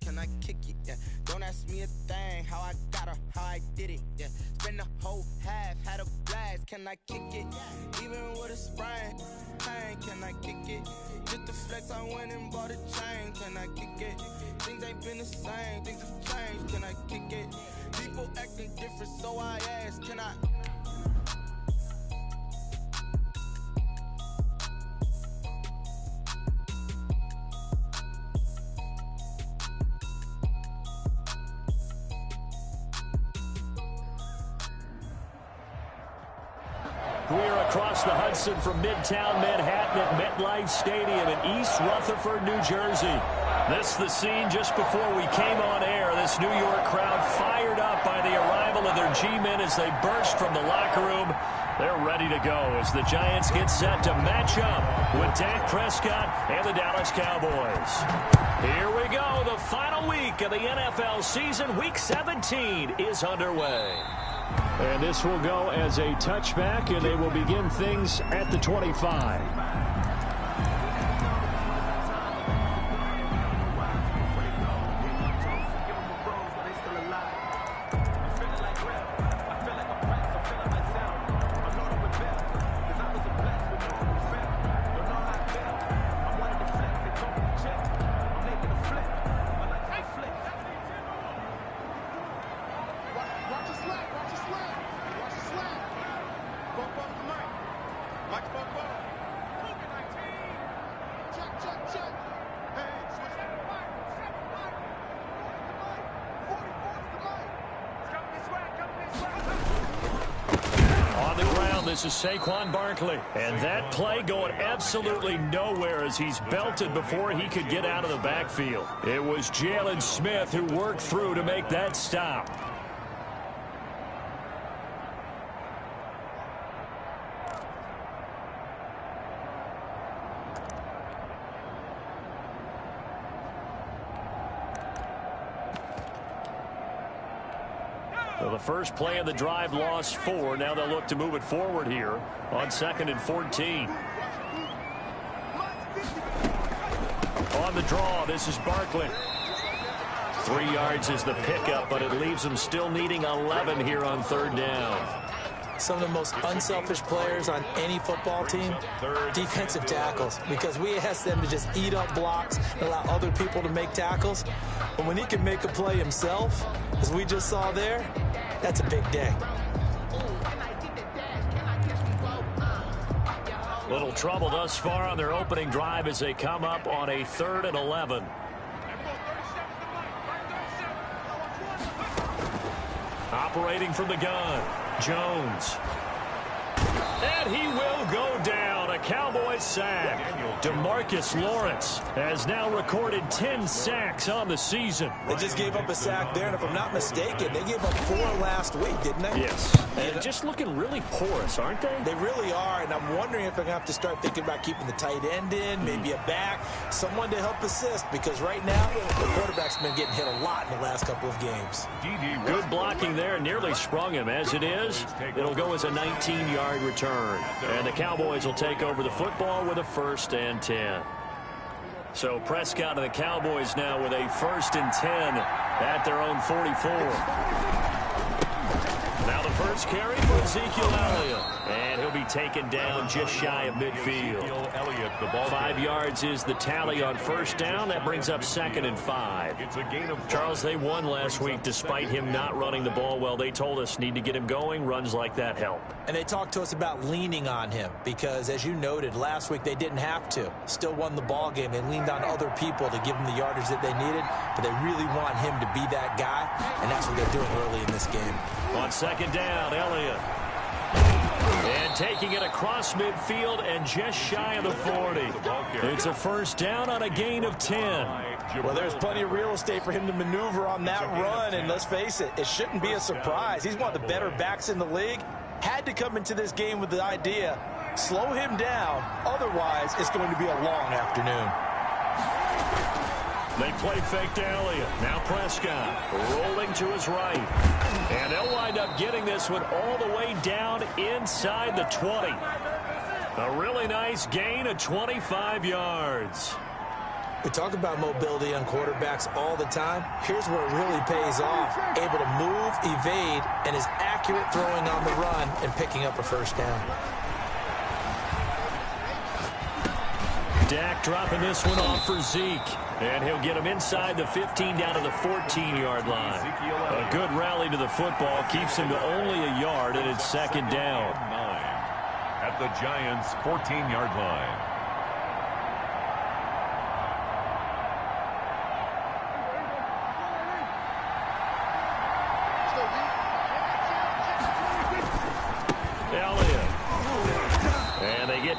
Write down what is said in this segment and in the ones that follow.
can I kick it? Yeah, don't ask me a thing, how I got her, how I did it. Yeah, spend the whole half, had a blast, can I kick it? Even with a sprain, pain, can I kick it? Just the flex, I went and bought a chain, can I kick it? Things ain't been the same, things have changed, can I kick it? People acting different, so I ask, can I? We're across the Hudson from Midtown Manhattan at MetLife Stadium in East Rutherford, New Jersey. This is the scene just before we came on air. This New York crowd fired up by the arrival of their G-men as they burst from the locker room. They're ready to go as the Giants get set to match up with Dak Prescott and the Dallas Cowboys. Here we go. The final week of the NFL season. Week 17 is underway. And this will go as a touchback, and they will begin things at the 25. This is Saquon Barkley, and that play going absolutely nowhere as he's belted before he could get out of the backfield. It was Jalen Smith who worked through to make that stop. So the first play of the drive lost 4. Now they'll look to move it forward here on 2nd and 14. On the draw, this is Barkley. 3 yards is the pickup, but it leaves them still needing 11 here on 3rd down. Some of the most unselfish players on any football team, defensive tackles, because we ask them to just eat up blocks and allow other people to make tackles. But when he can make a play himself, as we just saw there, that's a big day. Little trouble thus far on their opening drive as they come up on a 3rd and 11. Operating from the gun, Jones. And he will go down. A Cowboys sack. DeMarcus Lawrence has now recorded 10 sacks on the season. They just gave up a sack there, and if I'm not mistaken, they gave up 4 last week, didn't they? Yes. And just looking really porous, aren't they? They really are, and I'm wondering if they're going to have to start thinking about keeping the tight end in, maybe a back, someone to help assist, because right now, the quarterback's been getting hit a lot in the last couple of games. Good blocking there, nearly sprung him. As it is, it'll go as a 19-yard return. And the Cowboys will take over the football with a 1st and 10. So Prescott and the Cowboys now with a 1st and 10 at their own 44. Now the first carry for Ezekiel Elliott. And he'll be taken down just shy of midfield. 5 yards is the tally on 1st down. That brings up 2nd and 5. Charles, they won last week despite him not running the ball well. They told us need to get him going. Runs like that help. And they talked to us about leaning on him because, as you noted, last week they didn't have to. Still won the ball game. They leaned on other people to give them the yardage that they needed, but they really want him to be that guy, and that's what they're doing early in this game. On 2nd down, Elliott. And taking it across midfield and just shy of the 40. It's a 1st down on a gain of 10. Well, there's plenty of real estate for him to maneuver on that run, and let's face it, it shouldn't be a surprise. He's one of the better backs in the league. Had to come into this game with the idea, slow him down, otherwise it's going to be a long afternoon. They play fake to Elliott. Now Prescott rolling to his right. And they'll wind up getting this one all the way down inside the 20. A really nice gain of 25 yards. We talk about mobility on quarterbacks all the time. Here's where it really pays off. Able to move, evade, and is accurate throwing on the run and picking up a first down. Dak dropping this one off for Zeke. And he'll get him inside the 15 down to the 14-yard line. A good rally to the football keeps him to only a yard, and it's second down. 9 at the Giants' 14-yard line.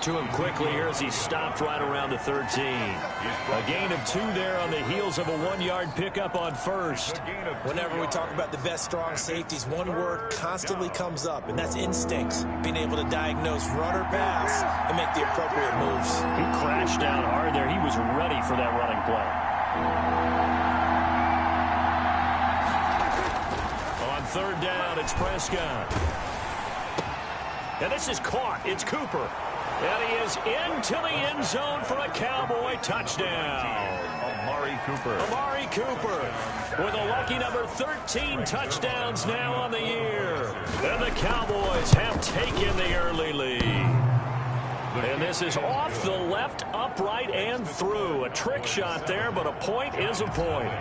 To him quickly here as he stopped right around the 13. A gain of 2 there on the heels of a 1-yard pickup on first. Whenever we talk about the best strong safeties, one word constantly comes up, and that's instincts. Being able to diagnose run or pass and make the appropriate moves. He crashed down hard there. He was ready for that running play. On third down, it's Prescott. And this is caught. It's Cooper. And he is into the end zone for a Cowboy touchdown. Amari Cooper with a lucky number 13 touchdowns now on the year. And the Cowboys have taken the early lead. And this is off the left, upright, and through. A trick shot there, but a point is a point.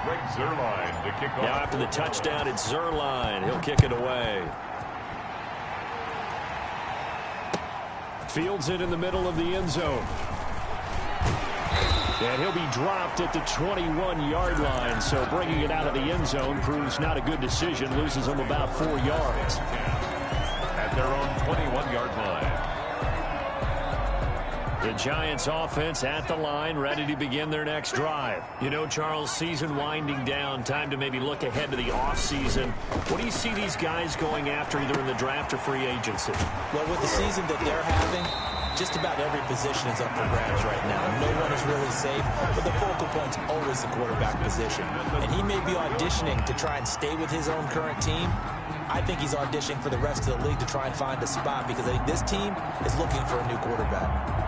Greg Zuerlein to kick off. Now after the touchdown, it's Zuerlein. He'll kick it away. Fields it in the middle of the end zone. And he'll be dropped at the 21-yard line. So bringing it out of the end zone proves not a good decision. Loses him about 4 yards. At their own 21-yard line. The Giants offense at the line, ready to begin their next drive. You know, Charles, season winding down, time to maybe look ahead to the offseason. What do you see these guys going after either in the draft or free agency? Well, with the season that they're having, just about every position is up for grabs right now. No one is really safe, but the focal point's always the quarterback position. And he may be auditioning to try and stay with his own current team. I think he's auditioning for the rest of the league to try and find a spot because I think this team is looking for a new quarterback.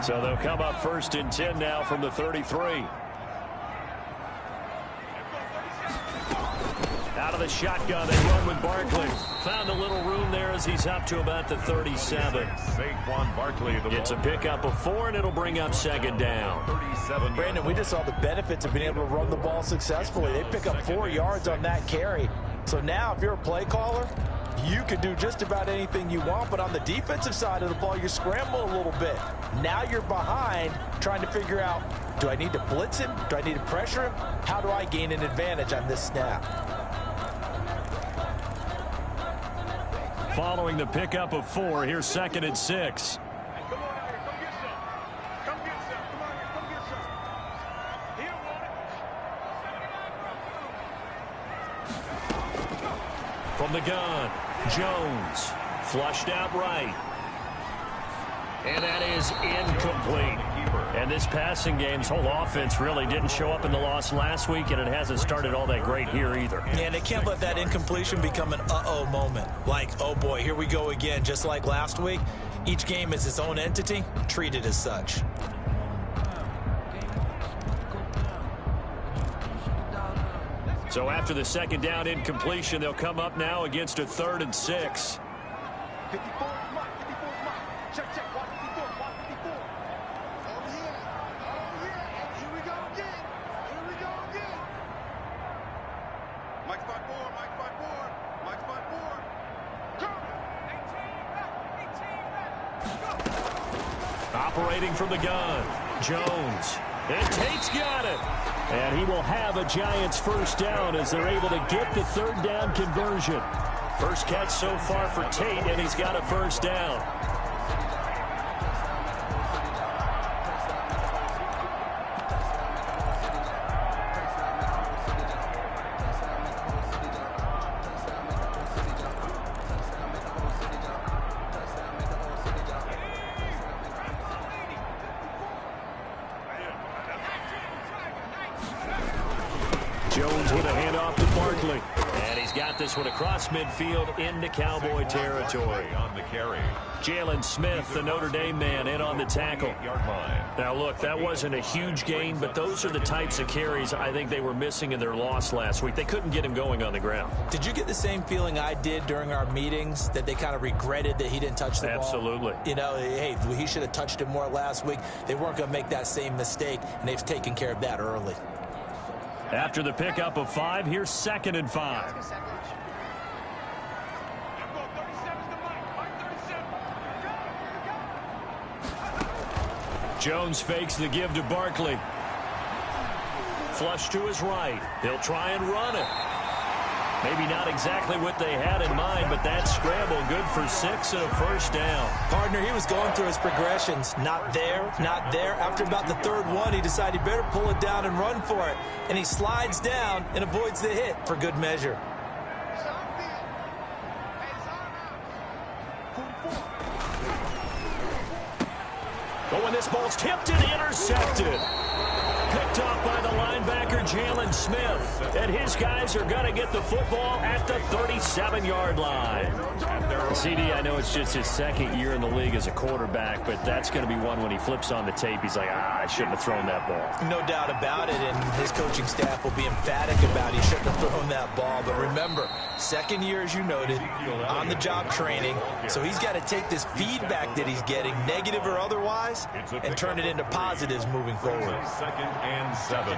So they'll come up first and 10 now from the 33. Out of the shotgun, they run with Barkley. Found a little room there as he's up to about the 37. Saquon Barkley. It's a pickup of 4, and it'll bring up second down. 37. Brandon, we just saw the benefits of being able to run the ball successfully. They pick up 4 yards on that carry. So now if you're a play caller, you can do just about anything you want, but on the defensive side of the ball, you scramble a little bit. Now you're behind trying to figure out, do I need to blitz him? Do I need to pressure him? How do I gain an advantage on this snap? Following the pickup of 4, here's second and 6. From the gun, Jones, flushed out right. And that is incomplete. And this passing game's whole offense really didn't show up in the loss last week, and it hasn't started all that great here either. Yeah, and they can't let that incompletion become an uh-oh moment. Like, oh boy, here we go again, just like last week. Each game is its own entity, treated as such. So after the second down incompletion, they'll come up now against a 3rd and 6. Operating from the gun, Jones. And Tate's got it. And he will have a Giants first down as they're able to get the 3rd down conversion. First catch so far for Tate, and he's got a first down. Jones with a handoff to Barkley. And he's got this one across midfield into Cowboy territory. On the carry. Jalen Smith, the Notre Dame man, in on the tackle. Now, look, that wasn't a huge gain, but those are the types of carries I think they were missing in their loss last week. They couldn't get him going on the ground. Did you get the same feeling I did during our meetings, that they kind of regretted that he didn't touch the ball? Absolutely. You know, hey, he should have touched it more last week. They weren't going to make that same mistake, and they've taken care of that early. After the pickup of 5, here's 2nd and 5. Jones fakes the give to Barkley. Flush to his right. He'll try and run it. Maybe not exactly what they had in mind, but that scramble good for 6 and a first down. Partner, he was going through his progressions. Not there, not there. After about the 3rd one, he decided he better pull it down and run for it. And he slides down and avoids the hit for good measure. But when this ball's tipped and intercepted. Picked off by the linebacker, Jalen Smith. And his guys are going to get the football at the 37-yard line. CD, I know it's just his 2nd year in the league as a quarterback, but that's going to be one when he flips on the tape. He's like, I shouldn't have thrown that ball. No doubt about it, and his coaching staff will be emphatic about he shouldn't have thrown that ball. But remember, 2nd year, as you noted, on-the-job training. So he's got to take this feedback that he's getting, negative or otherwise, and turn it into positives moving forward. 2nd and 7.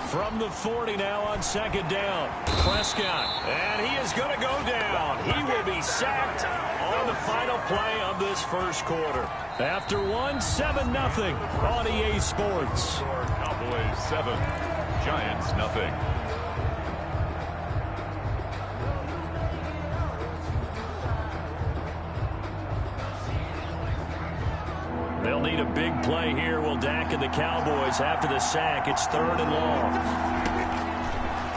From the 40 now on 2nd down. Prescott, and he is going to go down. He will be sacked on the final play of this first quarter. After 7-0 on EA Sports. Cowboys 7, Giants 0. They'll need a big play here. Will Dak and the Cowboys after the sack. It's 3rd and long.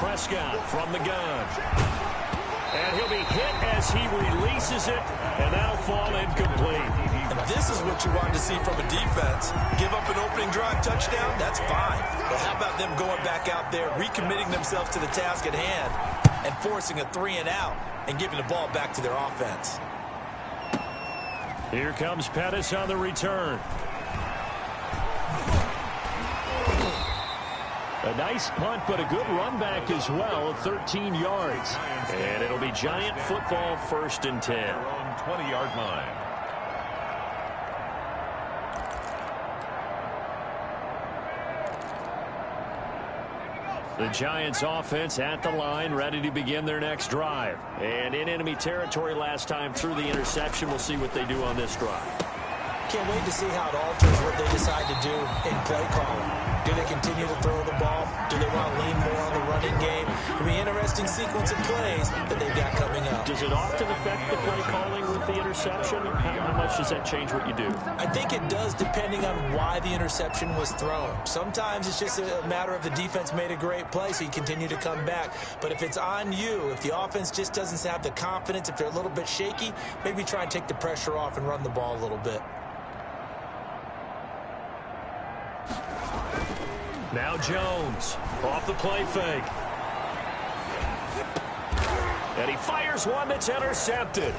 Prescott from the gun. And he'll be hit as he releases it, and that'll fall incomplete. And this is what you wanted to see from a defense. Give up an opening drive touchdown, that's fine. But how about them going back out there, recommitting themselves to the task at hand, and forcing a 3-and-out and giving the ball back to their offense? Here comes Pettis on the return. A nice punt, but a good run back as well, 13 yards. And it'll be Giant football, 1st and 10. 20-yard line. The Giants offense at the line, ready to begin their next drive. And in enemy territory last time through the interception. We'll see what they do on this drive. Can't wait to see how it alters what they decide to do in play calling. Do they continue to throw the ball? Do they want to lean more on the running game? It'll be an interesting sequence of plays that they've got coming up. Does it often affect the play calling with the interception? How much does that change what you do? I think it does, depending on why the interception was thrown. Sometimes it's just a matter of the defense made a great play, so you continue to come back. But if it's on you, if the offense just doesn't have the confidence, if they're a little bit shaky, maybe try and take the pressure off and run the ball a little bit. Now Jones off the play fake. And he fires one that's intercepted.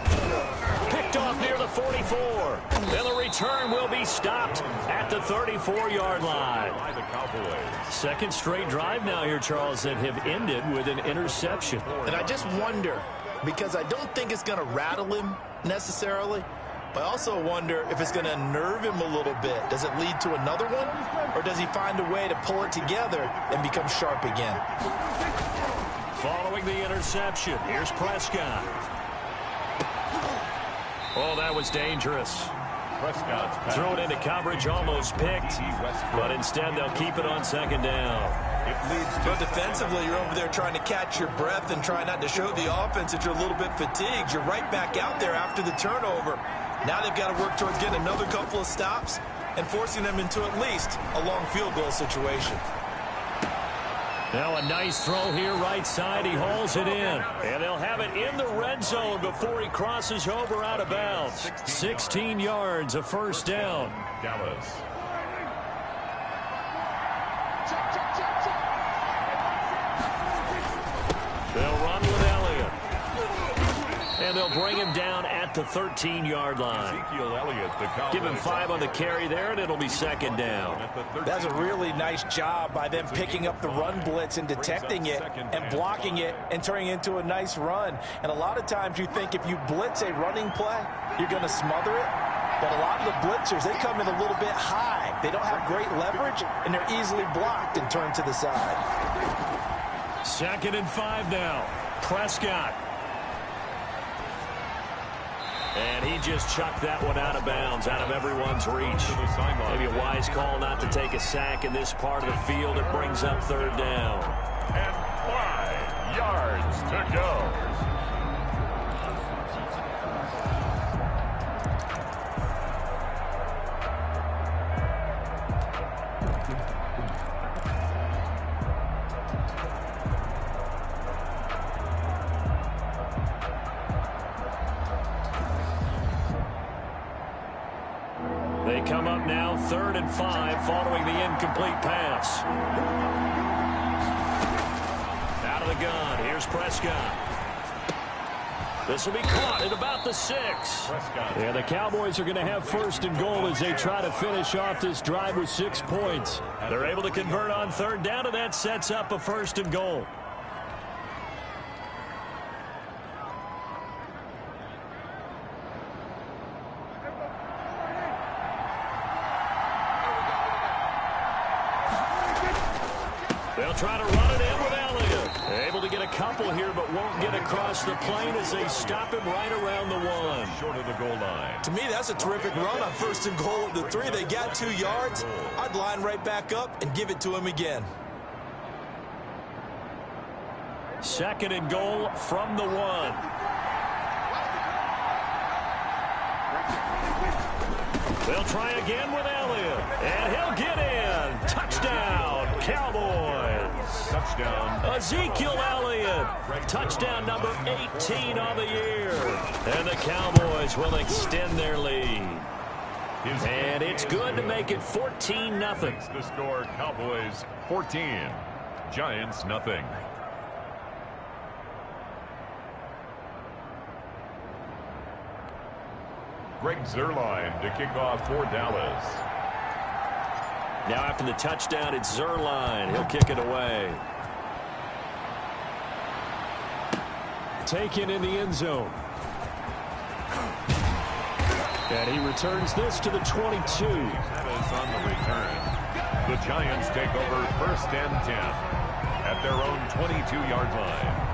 Picked off near the 44. And the return will be stopped at the 34-yard line. By the Cowboys. 2nd straight drive now here, Charles, that have ended with an interception. And I just wonder, because I don't think it's going to rattle him necessarily, but I also wonder if it's going to unnerve him a little bit. Does it lead to another one? Or does he find a way to pull it together and become sharp again? Following the interception, here's Prescott. Oh, that was dangerous. Prescott's pass. Throw it into coverage, almost picked. But instead, they'll keep it on 2nd down. It leads to But defensively, you're over there trying to catch your breath and try not to show the offense that you're a little bit fatigued. You're right back out there after the turnover. Now they've got to work towards getting another couple of stops and forcing them into at least a long field goal situation. Now a nice throw here right side. He hauls it in. And they'll have it in the red zone before he crosses over out of bounds. 16 yards, a first down. Dallas. And they'll bring him down at the 13-yard line. Give him 5 on the carry there, and it'll be second down. That's a really nice job by them picking up the run blitz and detecting it and blocking it and turning it into a nice run. And a lot of times you think if you blitz a running play, you're going to smother it. But a lot of the blitzers, they come in a little bit high. They don't have great leverage, and they're easily blocked and turned to the side. 2nd and 5 now. Prescott. And he just chucked that one out of bounds, out of everyone's reach. Maybe a wise call not to take a sack in this part of the field. It brings up 3rd down. And 5 yards to go. They come up now 3rd and 5 following the incomplete pass. Out of the gun. Here's Prescott. This will be caught at about the 6. Yeah, the Cowboys are going to have 1st and goal as they try to finish off this drive with 6 points. They're able to convert on 3rd down, and that sets up a 1st and goal. They'll try to run it in with Elliott. Able to get a couple here, but won't get across the plane as they stop him right around the 1. Short of the goal line. To me, that's a terrific run on 1st and goal at the 3. They got 2 yards. I'd line right back up and give it to him again. 2nd and goal from the 1. They'll try again with Elliott, and he'll get in. Touchdown, Cowboys. Touchdown. Ezekiel Elliott. Touchdown number 18 on the year. And the Cowboys will extend their lead. And it's good to make it 14-0. The score, Cowboys 14, Giants nothing. Greg Zuerlein to kick off for Dallas. Now after the touchdown, it's Zuerlein. He'll kick it away. Taken in the end zone. And he returns this to the 22. That is on the return. The Giants take over 1st and 10 at their own 22-yard line.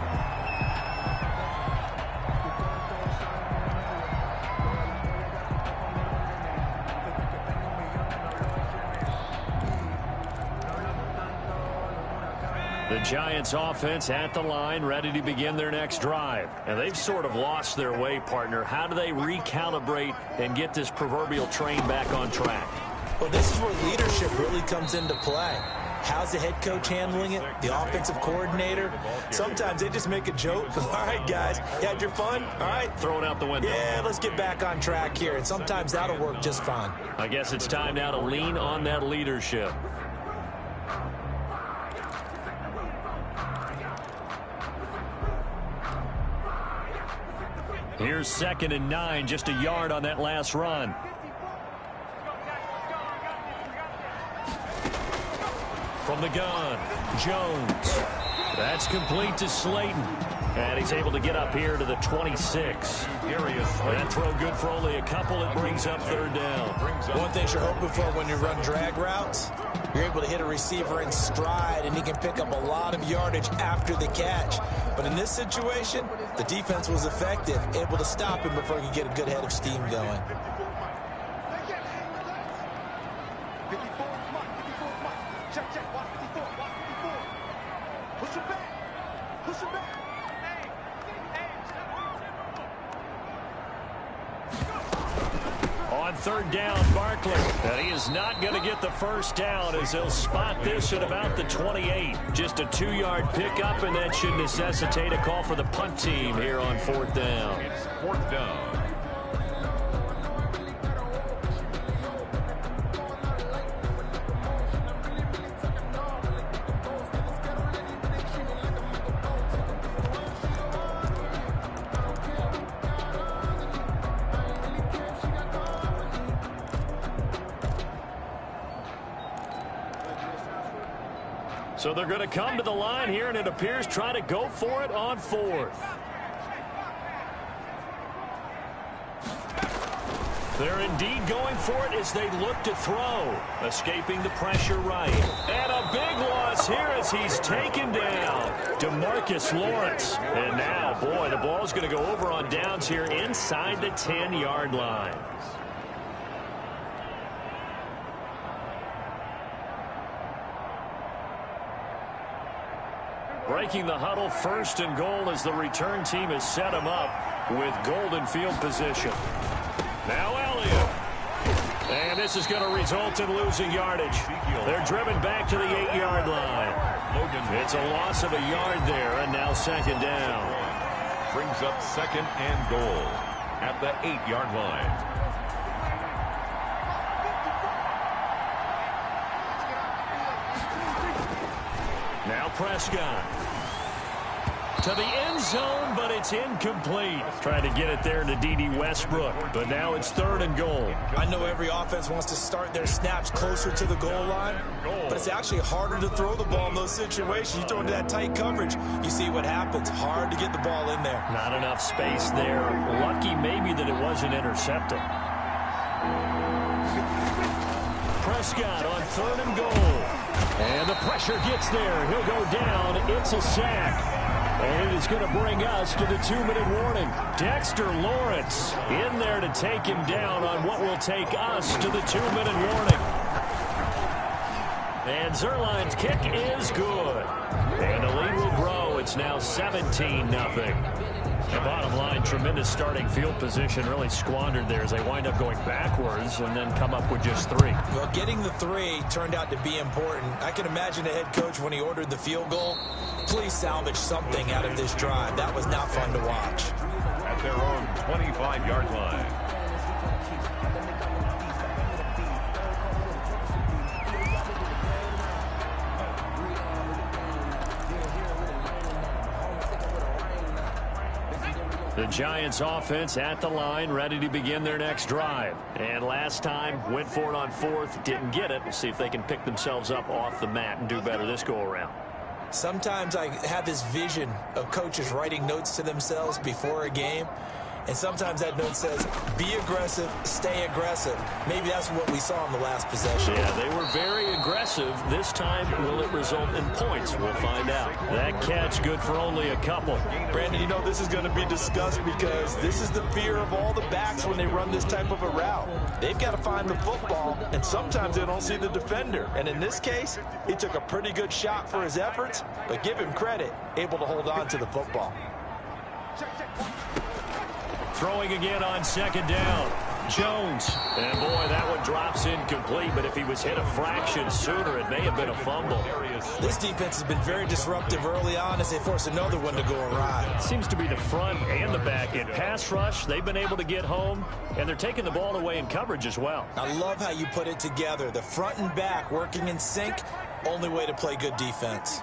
The Giants offense at the line, ready to begin their next drive. And they've sort of lost their way, partner. How do they recalibrate and get this proverbial train back on track? Well, this is where leadership really comes into play. How's the head coach handling it? The offensive coordinator? Sometimes they just make a joke. All right, guys, you had your fun? All right. Throw it out the window. Yeah, let's get back on track here. And sometimes that'll work just fine. I guess it's time now to lean on that leadership. Here's 2nd and 9, just a yard on that last run. From the gun, Jones. That's complete to Slayton. And he's able to get up here to the 26. That throw good for only a couple. It brings up 3rd down. One thing you're hoping for when you run drag routes, you're able to hit a receiver in stride, and he can pick up a lot of yardage after the catch. But in this situation, the defense was effective, able to stop him before he could get a good head of steam going. On 3rd down, Barkley. And he is not going to get the 1st down as they'll spot this at about the 28. Just a 2-yard pickup, and that should necessitate a call for the punt team here on 4th down. It's 4th down. So they're going to come to the line here, and it appears try to go for it on fourth. They're indeed going for it as they look to throw. Escaping the pressure right. And a big loss here as he's taken down. DeMarcus Lawrence. And now, boy, the ball's going to go over on downs here inside the 10-yard line. Breaking the huddle, 1st and goal as the return team has set him up with golden field position. Now Elliott. And this is going to result in losing yardage. They're driven back to the 8-yard line. It's a loss of a yard there, and now 2nd down. Brings up 2nd and goal at the 8-yard line. Now Prescott. To the end zone, but it's incomplete. Trying to get it there to D.D. Westbrook, but now it's 3rd and goal. I know every offense wants to start their snaps closer to the goal line, but it's actually harder to throw the ball in those situations. You throw into that tight coverage, you see what happens. Hard to get the ball in there. Not enough space there. Lucky maybe that it wasn't intercepted. Prescott on 3rd and goal. And the pressure gets there. He'll go down. It's a sack. And it is going to bring us to the 2-minute warning. Dexter Lawrence in there to take him down on what will take us to the 2-minute warning. And Zerline's kick is good. And the lead will grow. It's now 17-0. The bottom line, tremendous starting field position, really squandered there as they wind up going backwards and then come up with just 3. Well, getting the 3 turned out to be important. I can imagine the head coach when he ordered the field goal. Please salvage something out of this drive. That was not fun to watch. At their own 25-yard line. The Giants offense at the line, ready to begin their next drive. And last time, went for it on 4th, didn't get it. We'll see if they can pick themselves up off the mat and do better this go-around. Sometimes I have this vision of coaches writing notes to themselves before a game. And sometimes that note says, be aggressive, stay aggressive. Maybe that's what we saw in the last possession. Yeah, they were very aggressive. This time, will it result in points? We'll find out. That catch good for only a couple. Brandon, you know this is going to be discussed because this is the fear of all the backs when they run this type of a route. They've got to find the football, and sometimes they don't see the defender. And in this case, he took a pretty good shot for his efforts, but give him credit, able to hold on to the football. Throwing again on 2nd down. Jones. And, boy, that one drops incomplete, but if he was hit a fraction sooner, it may have been a fumble. This defense has been very disruptive early on as they force another one to go awry. Seems to be the front and the back end. Pass rush, they've been able to get home, and they're taking the ball away in coverage as well. I love how you put it together. The front and back working in sync, only way to play good defense.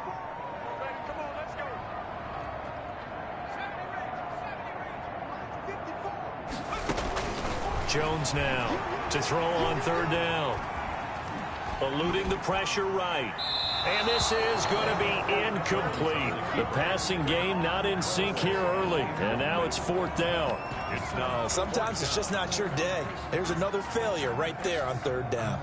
Jones now to throw on 3rd down. Eluding the pressure right. And this is going to be incomplete. The passing game not in sync here early. And now it's 4th down. Sometimes it's just not your day. There's another failure right there on 3rd down.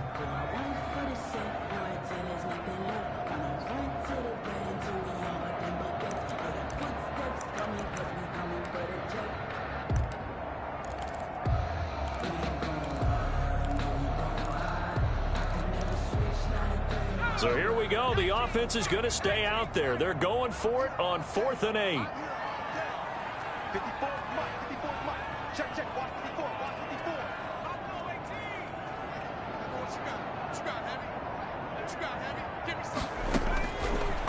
So here we go. The offense is going to stay out there. They're going for it on 4th and 8.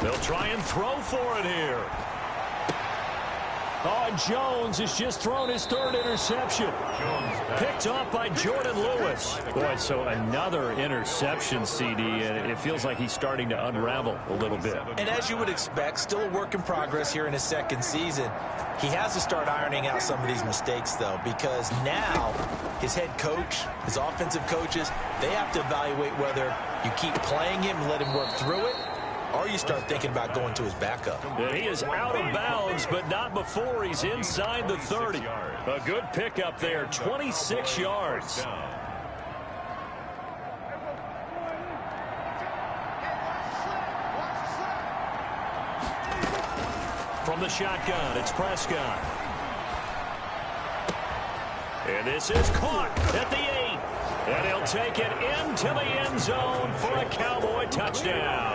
They'll try and throw for it here. Oh, Jones has just thrown his 3rd interception. Picked up by Jordan Lewis. Boy, so another interception, CD, and it feels like he's starting to unravel a little bit. And as you would expect, still a work in progress here in his 2nd season. He has to start ironing out some of these mistakes, though, because now his head coach, his offensive coaches, they have to evaluate whether you keep playing him and let him work through it, or you start thinking about going to his backup. And he is out of bounds, but not before he's inside the 30. A good pickup there, 26 yards. From the shotgun, it's Prescott. And this is caught at the 8. And he'll take it into the end zone for a Cowboy touchdown.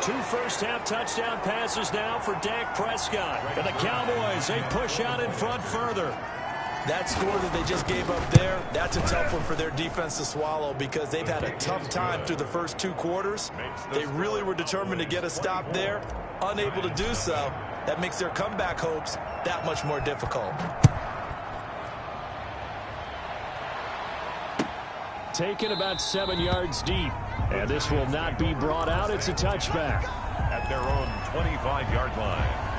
2 first-half touchdown passes now for Dak Prescott. And the Cowboys, they push out in front further. That score that they just gave up there, that's a tough one for their defense to swallow because they've had a tough time through the first 2 quarters. They really were determined to get a stop there, unable to do so. That makes their comeback hopes that much more difficult. Taken about 7 yards deep. And this will not be brought out. It's a touchback. At their own 25-yard line.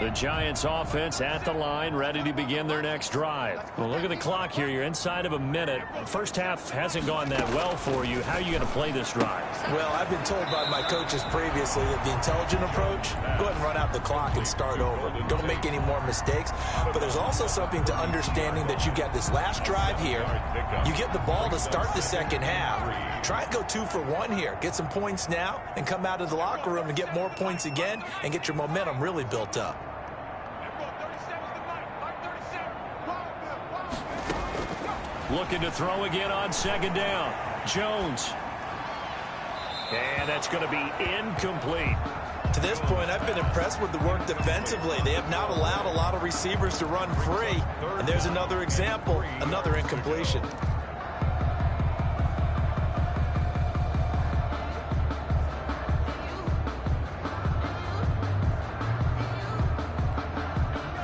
The Giants offense at the line, ready to begin their next drive. Well, look at the clock here. You're inside of a minute. First half hasn't gone that well for you. How are you going to play this drive? Well, I've been told by my coaches previously that the intelligent approach, go ahead and run out the clock and start over. Don't make any more mistakes. But there's also something to understanding that you got this last drive here. You get the ball to start the second half. Try and go 2 for 1 here. Get some points now and come out of the locker room and get more points again and get your momentum really built up. Looking to throw again on second down. Jones. And that's going to be incomplete. To this point, I've been impressed with the work defensively. They have not allowed a lot of receivers to run free. And there's another example, another incompletion.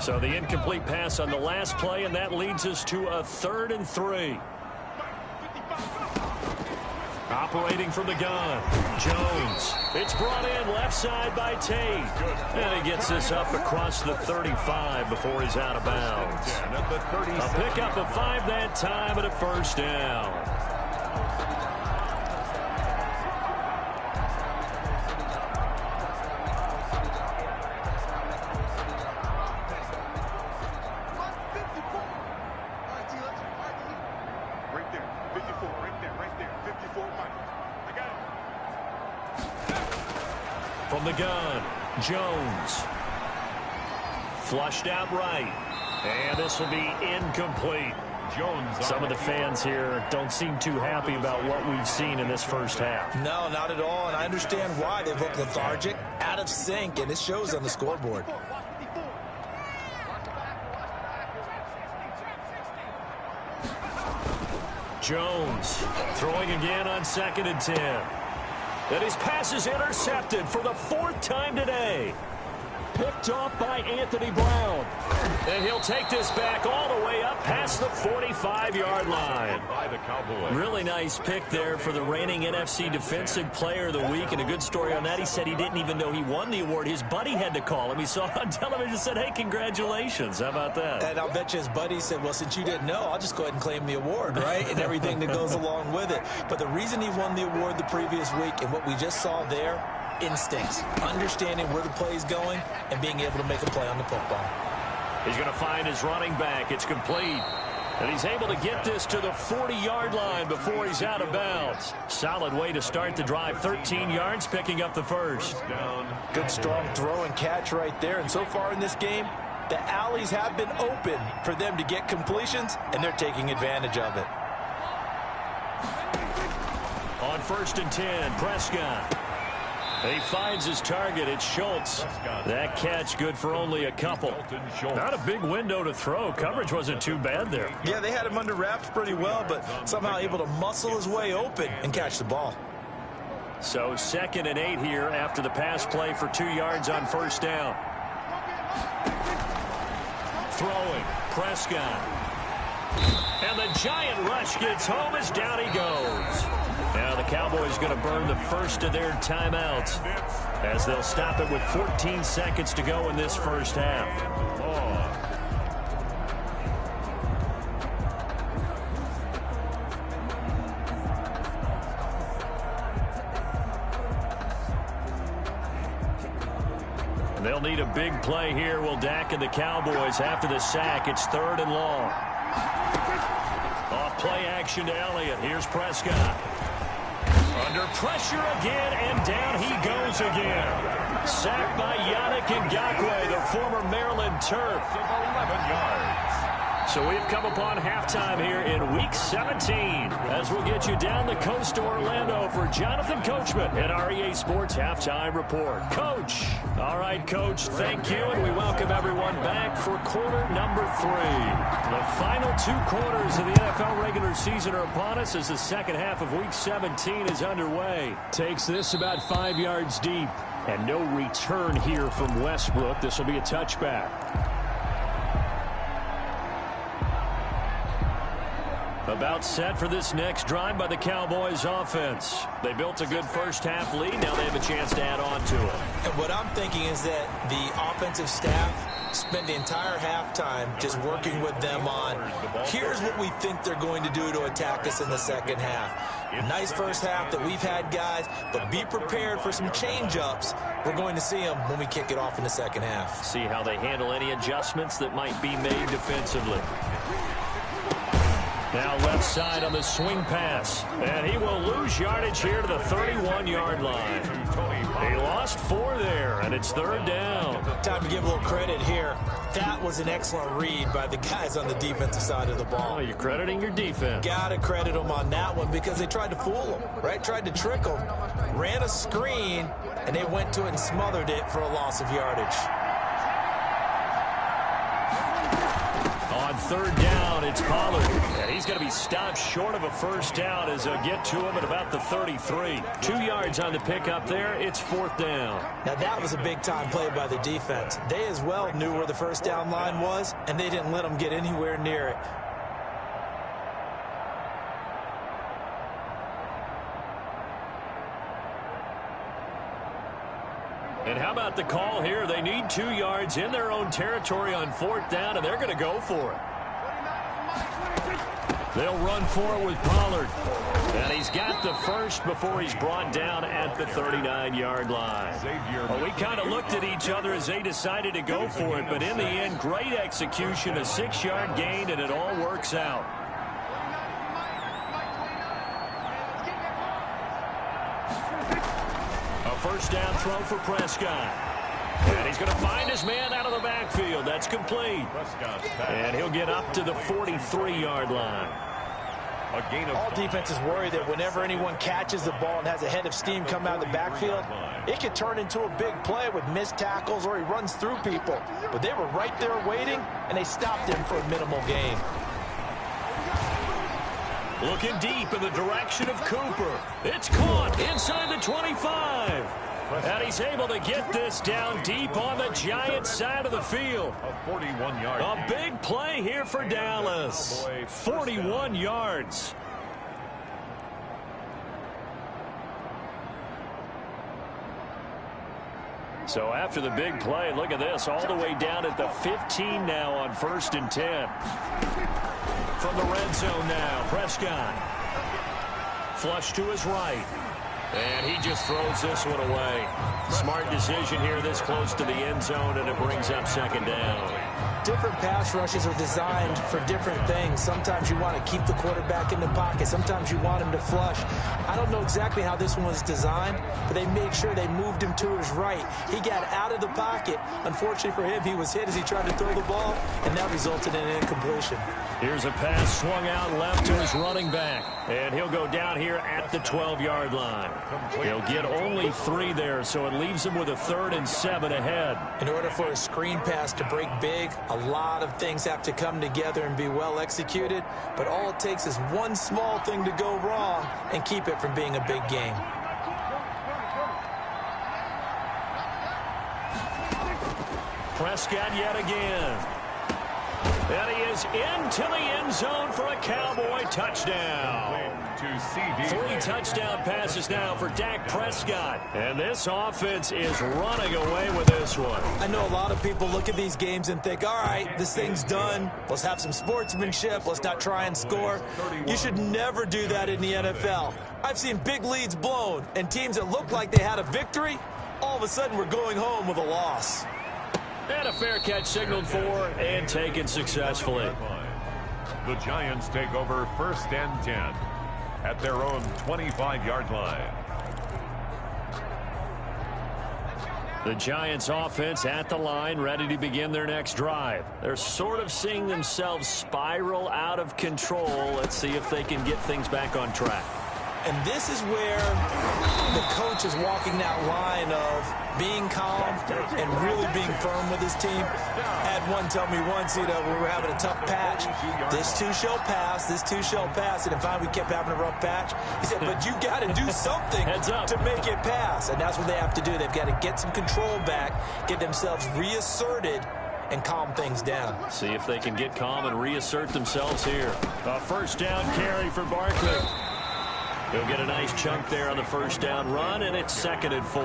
So the incomplete pass on the last play, and that leads us to a 3rd and 3. Operating from the gun, Jones. It's brought in left side by Tate. And he gets this up across the 35 before he's out of bounds. A pickup of 5 that time and a first down. From the gun, Jones. Flushed out right. And this will be incomplete. Jones. Some of the fans here don't seem too happy about what we've seen in this first half. No, not at all. And I understand why. They've looked lethargic, out of sync, and it shows on the scoreboard. Jones throwing again on 2nd and 10. And his pass is intercepted for the 4th time today. Picked off by Anthony Brown. And he'll take this back all the way up past the 45-yard line. Really nice pick there for the reigning NFC Defensive Player of the Week. And a good story on that. He said he didn't even know he won the award. His buddy had to call him. He saw it on television and said, hey, congratulations. How about that? And I'll bet you his buddy said, well, since you didn't know, I'll just go ahead and claim the award, right? And everything that goes along with it. But the reason he won the award the previous week and what we just saw there, instincts, understanding where the play is going, and being able to make a play on the football. He's going to find his running back. It's complete. And he's able to get this to the 40-yard line before he's out of bounds. Solid way to start the drive. 13 yards, picking up the first. Good strong throw and catch right there. And so far in this game, the alleys have been open for them to get completions, and they're taking advantage of it. On 1st and 10, Prescott. He finds his target. It's Schultz. That catch good for only a couple. Not a big window to throw. Coverage wasn't too bad there. Yeah, they had him under wraps pretty well, but somehow able to muscle his way open and catch the ball. So 2nd and 8 here after the pass play for 2 yards on 1st down. Throwing, Prescott. And the giant rush gets home as down he goes. Now the Cowboys going to burn the first of their timeouts as they'll stop it with 14 seconds to go in this first half. They'll need a big play here. Will Dak and the Cowboys after the sack. It's 3rd and long. Off play action to Elliott. Here's Prescott. Under pressure again, and down he goes again. Sacked by Yannick Ngakoue, the former Maryland Terp. 11 yards. So we've come upon halftime here in Week 17 as we'll get you down the coast to Orlando for Jonathan Coachman at our EA Sports Halftime Report. Coach. All right, Coach, thank you, and we welcome everyone back for quarter number 3. The final 2 quarters of the NFL regular season are upon us as the second half of Week 17 is underway. Takes this about 5 yards deep, and no return here from Westbrook. This will be a touchback. About set for this next drive by the Cowboys offense. They built a good first half lead. Now they have a chance to add on to it. And what I'm thinking is that the offensive staff spent the entire halftime just working with them on, here's what we think they're going to do to attack us in the second half. Nice first half that we've had, guys, but be prepared for some change-ups. We're going to see them when we kick it off in the second half. See how they handle any adjustments that might be made defensively. Now left side on the swing pass. And he will lose yardage here to the 31-yard line. He lost 4 there, and it's 3rd down. Time to give a little credit here. That was an excellent read by the guys on the defensive side of the ball. Oh, you're crediting your defense. Got to credit them on that one because they tried to fool them, right? Tried to trick them. Ran a screen, and they went to it and smothered it for a loss of yardage. On 3rd down, it's Pollard. And he's going to be stopped short of a first down as they'll get to him at about the 33. 2 yards on the pickup there. It's 4th down. Now, that was a big-time play by the defense. They as well knew where the first down line was, and they didn't let them get anywhere near it. And how about the call here? They need 2 yards in their own territory on 4th down, and they're going to go for it. They'll run for it with Pollard. And he's got the first before he's brought down at the 39-yard line. Well, we kind of looked at each other as they decided to go for it, but in the end, great execution, a 6-yard gain, and it all works out. First down throw for Prescott. And he's going to find his man out of the backfield. That's complete. And he'll get up to the 43-yard line. All defenses worry that whenever anyone catches the ball and has a head of steam come out of the backfield, it could turn into a big play with missed tackles or he runs through people. But they were right there waiting, and they stopped him for a minimal gain. Looking deep in the direction of Cooper. It's caught inside the 25. And he's able to get this down deep on the Giants side of the field. A big play here for Dallas. 41 yards. So after the big play, look at this, all the way down at the 15 now on 1st and 10. From the red zone now, Prescott. Flush to his right. And he just throws this one away. Smart decision here this close to the end zone, and it brings up 2nd down. Different pass rushes are designed for different things. Sometimes you want to keep the quarterback in the pocket. Sometimes you want him to flush. I don't know exactly how this one was designed, but they made sure they moved him to his right. He got out of the pocket. Unfortunately for him, he was hit as he tried to throw the ball, and that resulted in an incompletion. Here's a pass swung out left to his running back, and he'll go down here at the 12-yard line. He'll get only 3 there, so it leaves him with a 3rd and 7 ahead. In order for a screen pass to break big, a lot of things have to come together and be well executed, but all it takes is one small thing to go wrong and keep it from being a big game. Prescott yet again. And he is into the end zone for a Cowboy touchdown. 3 touchdown passes now for Dak Prescott. And this offense is running away with this one. I know a lot of people look at these games and think, all right, this thing's done. Let's have some sportsmanship. Let's not try and score. You should never do that in the NFL. I've seen big leads blown, and teams that looked like they had a victory, all of a sudden we're going home with a loss. And a fair catch signaled for and taken successfully. The Giants take over 1st and 10 at their own 25-yard line. The Giants offense at the line, ready to begin their next drive. They're sort of seeing themselves spiral out of control. Let's see if they can get things back on track. And this is where the coach is walking that line of being calm and really being firm with his team. I had one tell me once, we were having a tough patch. This too shall pass, this too shall pass. And finally we kept having a rough patch. He said, but you got to do something to make it pass. And that's what they have to do. They've got to get some control back, get themselves reasserted, and calm things down. See if they can get calm and reassert themselves here. A 1st down carry for Barkley. He'll get a nice chunk there on the 1st down run, and it's 2nd and 4.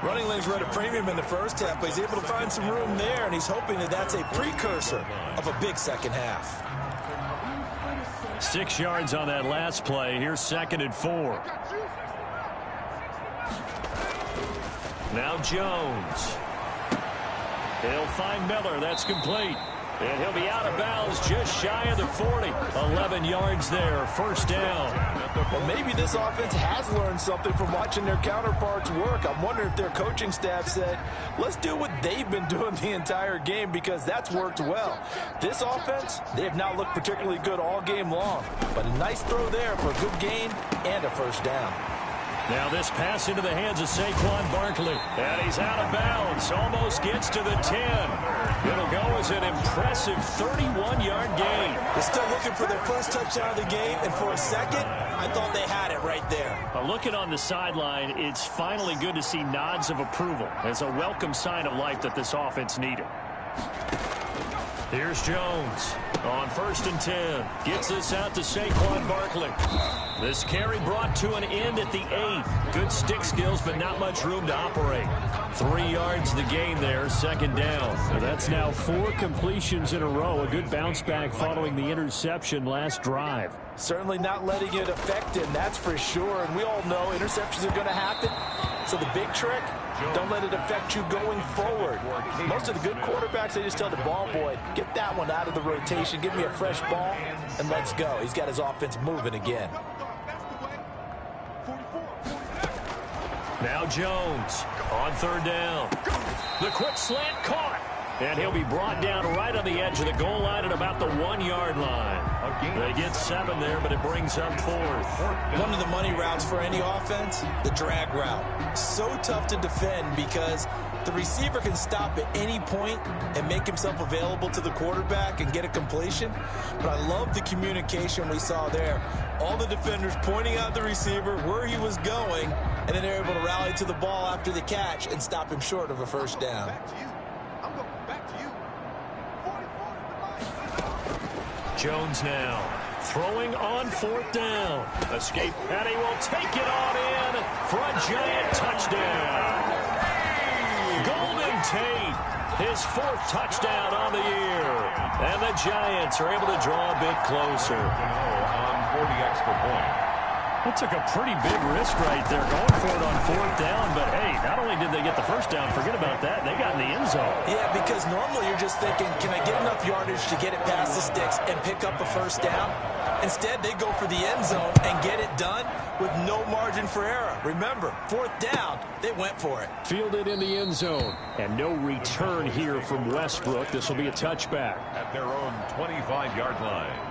Running lanes were at a premium in the first half, but he's able to find some room there, and he's hoping that that's a precursor of a big second half. 6 yards on that last play. Here's 2nd and 4. Now Jones. He'll find Miller. That's complete. And he'll be out of bounds just shy of the 40. 11 yards there, 1st down. Well, maybe this offense has learned something from watching their counterparts work. I'm wondering if their coaching staff said, let's do what they've been doing the entire game, because that's worked well. This offense, they have not looked particularly good all game long. But a nice throw there for a good gain and a 1st down. Now this pass into the hands of Saquon Barkley. And he's out of bounds. Almost gets to the 10. It'll go as an impressive 31-yard gain. They're still looking for their first touchdown of the game, and for a second, I thought they had it right there. Looking on the sideline, it's finally good to see nods of approval. It's a welcome sign of life that this offense needed. Here's Jones on 1st and 10. Gets this out to Saquon Barkley. This carry brought to an end at the 8. Good stick skills, but not much room to operate. 3 yards the gain there, 2nd down. So that's now 4 completions in a row. A good bounce back following the interception last drive. Certainly not letting it affect him, that's for sure. And we all know interceptions are going to happen. So the big trick, don't let it affect you going forward. Most of the good quarterbacks, they just tell the ball boy, get that one out of the rotation, give me a fresh ball, and let's go. He's got his offense moving again. Now Jones on 3rd down. The quick slant caught. And he'll be brought down right on the edge of the goal line at about the 1-yard line. They get 7 there, but it brings up 4th. One of the money routes for any offense, the drag route. So tough to defend because the receiver can stop at any point and make himself available to the quarterback and get a completion. But I love the communication we saw there. All the defenders pointing out the receiver where he was going, and then they're able to rally to the ball after the catch and stop him short of a 1st down. Jones now throwing on 4th down. Escape, and he will take it on in for a giant touchdown. Golden Tate, his 4th touchdown on the year. And the Giants are able to draw a bit closer. On 40 extra points. That took a pretty big risk right there, going for it on 4th down. But, hey, not only did they get the 1st down, forget about that, they got in the end zone. Yeah, because normally you're just thinking, can I get enough yardage to get it past the sticks and pick up a 1st down? Instead, they go for the end zone and get it done with no margin for error. Remember, 4th down, they went for it. Fielded in the end zone. And no return here from Westbrook. This will be a touchback. At their own 25-yard line.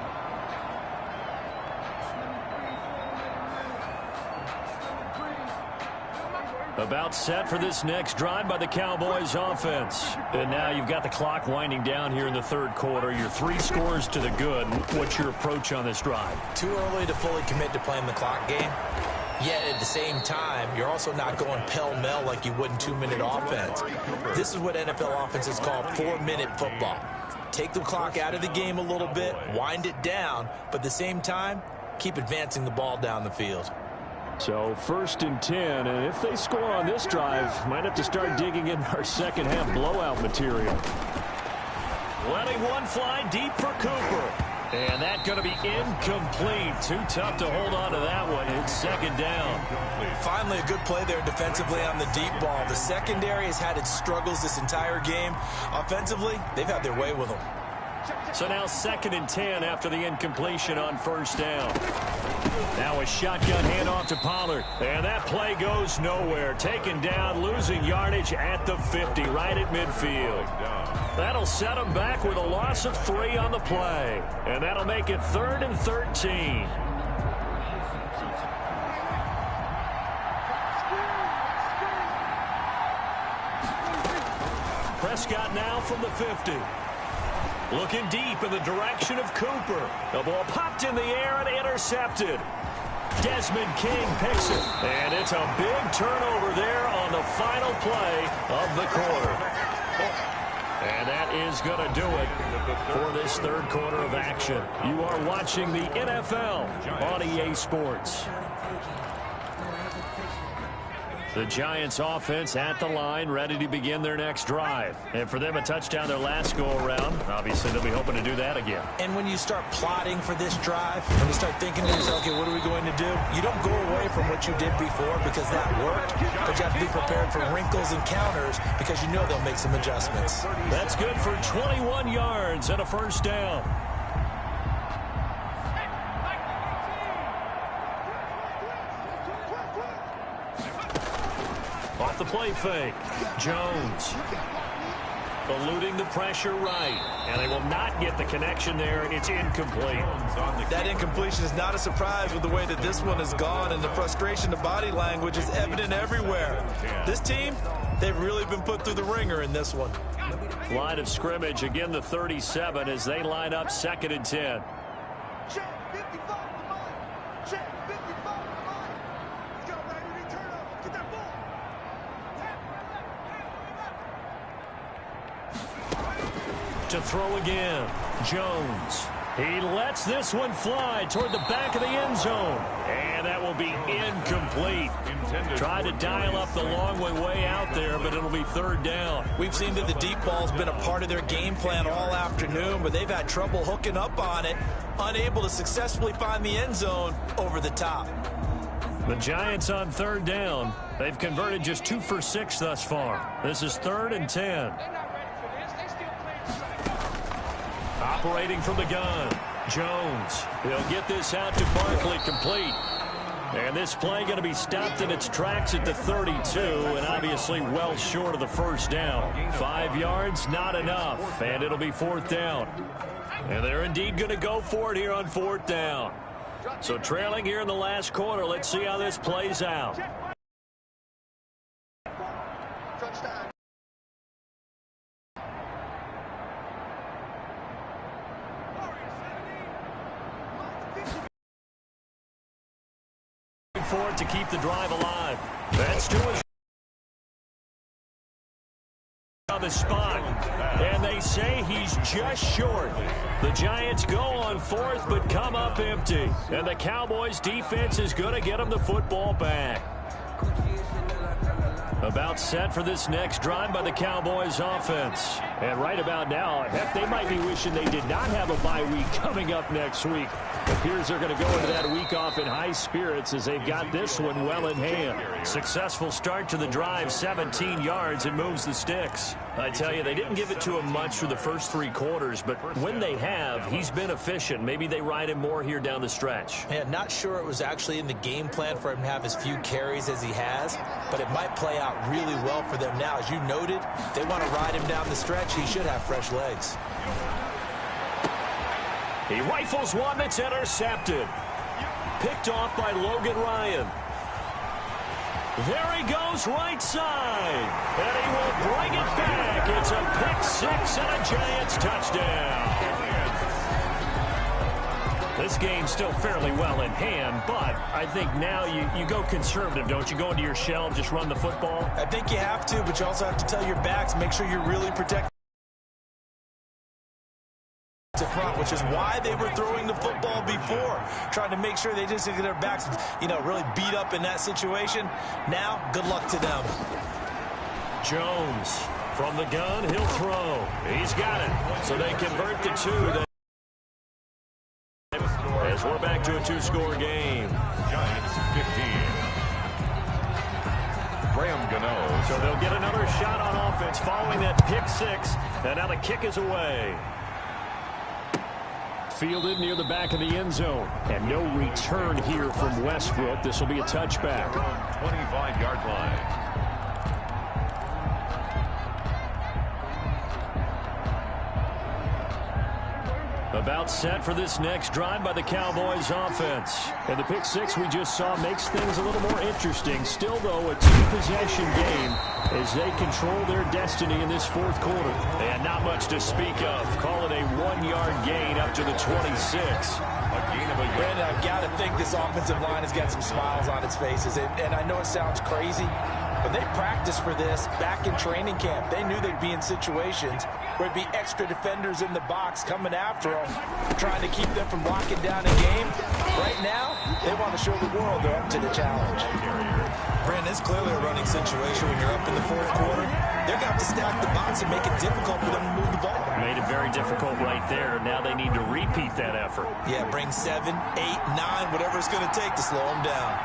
About set for this next drive by the Cowboys offense. And now you've got the clock winding down here in the 3rd quarter. You're 3 scores to the good. What's your approach on this drive? Too early to fully commit to playing the clock game. Yet at the same time, you're also not going pell-mell like you would in 2-minute offense. This is what NFL offenses call 4-minute football. take the clock out of the game a little bit, wind it down, but at the same time, keep advancing the ball down the field. So 1st and 10, and if they score on this drive, might have to start digging in our second half blowout material. Letting one fly deep for Cooper. And that's going to be incomplete. Too tough to hold on to that one. It's 2nd down. Finally, a good play there defensively on the deep ball. The secondary has had its struggles this entire game. Offensively, they've had their way with them. So now 2nd and 10 after the incompletion on 1st down. Now a shotgun handoff to Pollard. And that play goes nowhere. Taken down, losing yardage at the 50, right at midfield. That'll set them back with a loss of 3 on the play. And that'll make it 3rd and 13. Prescott now from the 50. Looking deep in the direction of Cooper. The ball popped in the air and intercepted. Desmond King picks it. And it's a big turnover there on the final play of the quarter. And that is going to do it for this 3rd quarter of action. You are watching the NFL on EA Sports. The Giants offense at the line, ready to begin their next drive. And for them, a touchdown their last go-around. Obviously, they'll be hoping to do that again. And when you start plotting for this drive, when you start thinking to yourself, okay, what are we going to do? You don't go away from what you did before because that worked, but you have to be prepared for wrinkles and counters because you know they'll make some adjustments. That's good for 21 yards and a 1st down. Off the play fake. Jones eluding the pressure right. And they will not get the connection there. It's incomplete. That incompletion is not a surprise with the way that this one has gone, and the frustration, the body language is evident everywhere. This team, they've really been put through the ringer in this one. Line of scrimmage, again the 37 as they line up 2nd and 10. To throw again, Jones. He lets this one fly toward the back of the end zone. And that will be incomplete. Tried to dial up the long way out there, but it'll be 3rd down. We've seen that the deep ball's been a part of their game plan all afternoon, but they've had trouble hooking up on it, unable to successfully find the end zone over the top. The Giants on 3rd down. They've converted just 2 for 6 thus far. This is 3rd and 10. Operating from the gun, Jones. He'll get this out to Barkley, complete. And this play going to be stopped in its tracks at the 32, and obviously well short of the 1st down. 5 yards, not enough, and it'll be 4th down. And they're indeed going to go for it here on 4th down. So trailing here in the last quarter, let's see how this plays out. For it to keep the drive alive. That's to his on the spot. And they say he's just short. The Giants go on 4th but come up empty. And the Cowboys defense is going to get them the football back. About set for this next drive by the Cowboys offense. And right about now, heck, they might be wishing they did not have a bye week coming up next week. It appears they're going to go into that week off in high spirits as they've got this one well in hand. Successful start to the drive, 17 yards, and moves the sticks. I tell you, they didn't give it to him much for the first 3 quarters, but when they have, he's been efficient. Maybe they ride him more here down the stretch. Yeah, not sure it was actually in the game plan for him to have as few carries as he has, but it might play out really well for them now. As you noted, they want to ride him down the stretch. He should have fresh legs. He rifles one that's intercepted. Picked off by Logan Ryan. There he goes right side. And he will bring it back. It's a pick-6 and a Giants touchdown. This game's still fairly well in hand, but I think now you go conservative, don't you? Go into your shell and just run the football? I think you have to, but you also have to tell your backs, make sure you're really protecting which is why they were throwing the football before, trying to make sure they just get their backs, really beat up in that situation. Now, good luck to them. Jones from the gun, he'll throw. He's got it. So they convert to 2. As we're back to a 2-score game. Giants 15. Graham Gano. So they'll get another shot on offense following that pick 6. And now the kick is away. Fielded near the back of the end zone. And no return here from Westbrook. This will be a touchback. 25-yard line. About set for this next drive by the Cowboys offense. And the pick 6 we just saw makes things a little more interesting. Still, though, a 2-possession game as they control their destiny in this fourth quarter. And not much to speak of. Call it a 1-yard gain up to the 26. Brandon, I've got to think this offensive line has got some smiles on its faces. And I know it sounds crazy, but they practiced for this back in training camp. They knew they'd be in situations where it'd be extra defenders in the box coming after them, trying to keep them from locking down a game. Right now, they want to show the world they're up to the challenge. Brandon, it's clearly a running situation when you're up in the fourth quarter. They're going to have to stack the box and make it difficult for them to move the ball. Made it very difficult right there. Now they need to repeat that effort. Yeah, bring 7, 8, 9, whatever it's going to take to slow them down.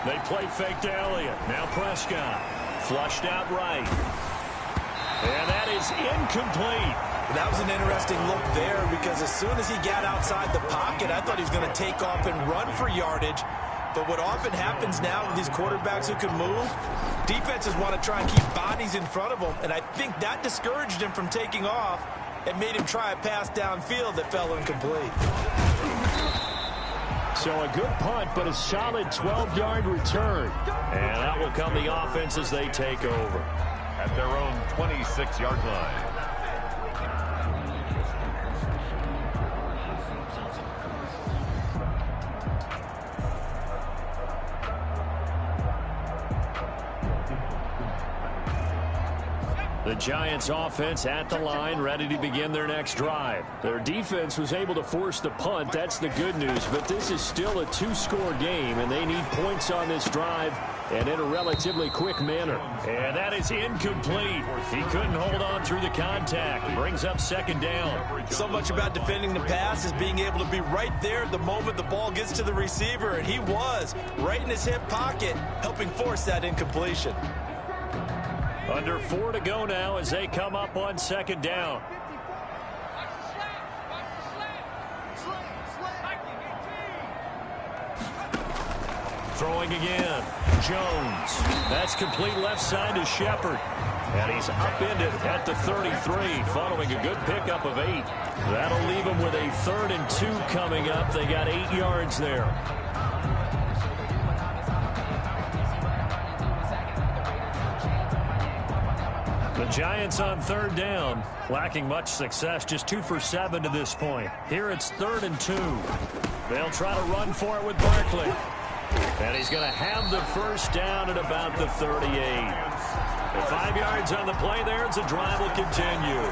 They play fake to Elliott. Now Prescott. Flushed out right. And that is incomplete. That was an interesting look there because as soon as he got outside the pocket, I thought he was going to take off and run for yardage. But what often happens now with these quarterbacks who can move, defenses want to try and keep bodies in front of them. And I think that discouraged him from taking off and made him try a pass downfield that fell incomplete. So a good punt, but a solid 12-yard return. And out will come the offense as they take over. At their own 26-yard line. The Giants offense at the line, ready to begin their next drive. Their defense was able to force the punt. That's the good news. But this is still a 2-score game, and they need points on this drive and in a relatively quick manner. And that is incomplete. He couldn't hold on through the contact. Brings up second down. So much about defending the pass is being able to be right there the moment the ball gets to the receiver, and he was right in his hip pocket, helping force that incompletion. Under 4 to go now as they come up on second down. Throwing again. Jones. That's complete left side to Shepard. And he's upended at the 33 following a good pickup of 8. That'll leave him with a 3rd and 2 coming up. They got 8 yards there. The Giants on 3rd down, lacking much success, just 2 for 7 to this point. Here it's 3rd and 2. They'll try to run for it with Barkley. And he's going to have the first down at about the 38. 5 yards on the play there as the drive will continue.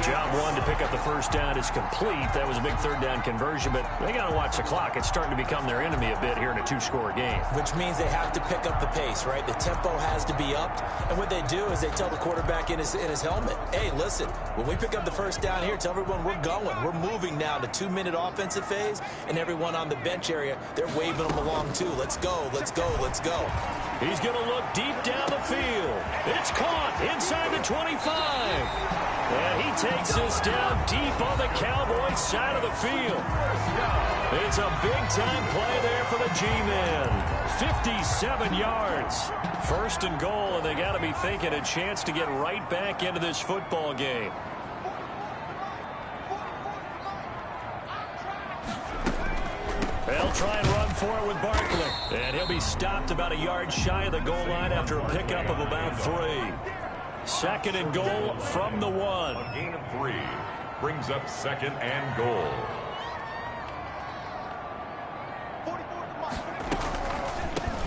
Job 1 to pick up the first down is complete. That was a big 3rd down conversion, but they got to watch the clock. It's starting to become their enemy a bit here in a 2-score game. Which means they have to pick up the pace, right? The tempo has to be upped. And what they do is they tell the quarterback in his helmet, hey, listen, when we pick up the first down here, tell everyone we're going. We're moving now to 2-minute offensive phase, and everyone on the bench area, they're waving them along too. Let's go, let's go, let's go. He's going to look deep down the field. It's caught inside the 25. And he takes this down deep on the Cowboys side of the field. It's a big-time play there for the G-men. 57 yards. 1st and goal, and they got to be thinking a chance to get right back into this football game. They'll try and run for it with Barkley. And he'll be stopped about a yard shy of the goal line after a pickup of about 3. 2nd and goal from the 1. A gain of 3 brings up 2nd and goal.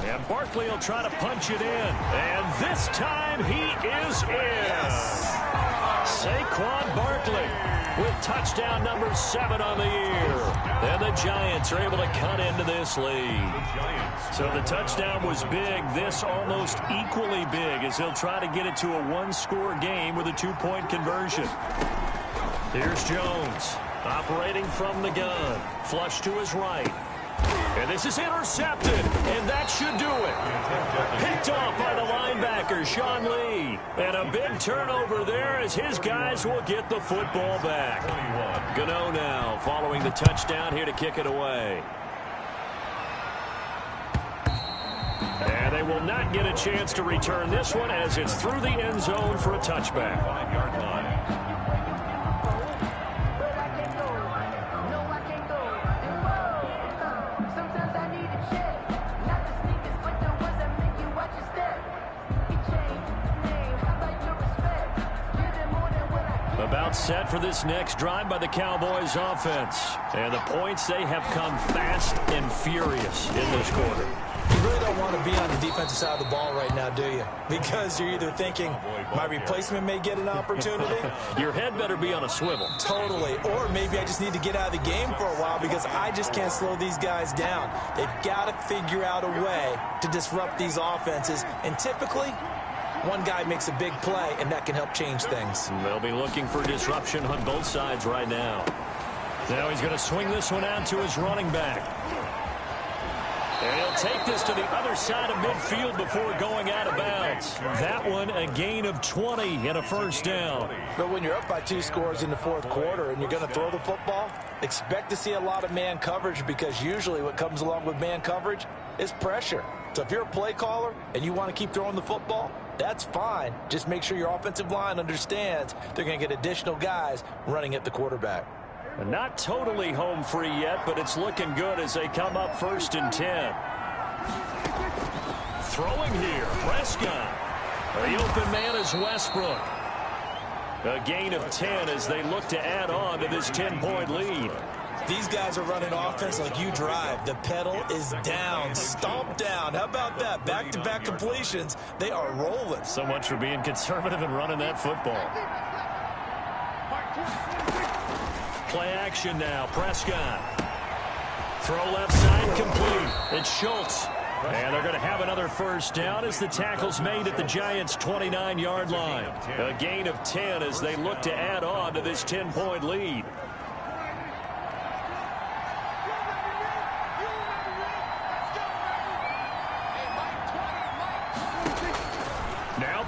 And Barkley will try to punch it in. And this time he is in. Yes. Saquon Barkley with touchdown number 7 on the year. And the Giants are able to cut into this lead. So the touchdown was big. This almost equally big as they'll try to get it to a one-score game with a 2-point conversion. Here's Jones operating from the gun. Flush to his right. And this is intercepted, and that should do it. Picked off by the linebacker, Sean Lee. And a big turnover there as his guys will get the football back. Gano now following the touchdown here to kick it away. And they will not get a chance to return this one as it's through the end zone for a touchback. 5-yard line. About set for this next drive by the Cowboys offense. And the points, they have come fast and furious in this quarter. You really don't want to be on the defensive side of the ball right now, do you? Because you're either thinking, my replacement may get an opportunity. Your head better be on a swivel. Totally. Or maybe I just need to get out of the game for a while because I just can't slow these guys down. They've got to figure out a way to disrupt these offenses. And typically, one guy makes a big play, and that can help change things. They'll be looking for disruption on both sides right now. Now he's going to swing this one out to his running back. And he'll take this to the other side of midfield before going out of bounds. That one, a gain of 20 and a first down. But when you're up by 2 scores in the fourth quarter and you're going to throw the football, expect to see a lot of man coverage because usually what comes along with man coverage is pressure. So if you're a play caller and you want to keep throwing the football, that's fine. Just make sure your offensive line understands they're going to get additional guys running at the quarterback. Not totally home free yet, but it's looking good as they come up 1st and 10. Throwing here, Prescott. The open man is Westbrook. A gain of 10 as they look to add on to this 10-point lead. These guys are running offense like you drive. The pedal is down, stomp down. How about that? Back-to-back completions. They are rolling. So much for being conservative and running that football. Play action now. Prescott. Throw left side complete. It's Schultz. And they're going to have another first down as the tackle's made at the Giants' 29-yard line. A gain of 10 as they look to add on to this 10-point lead.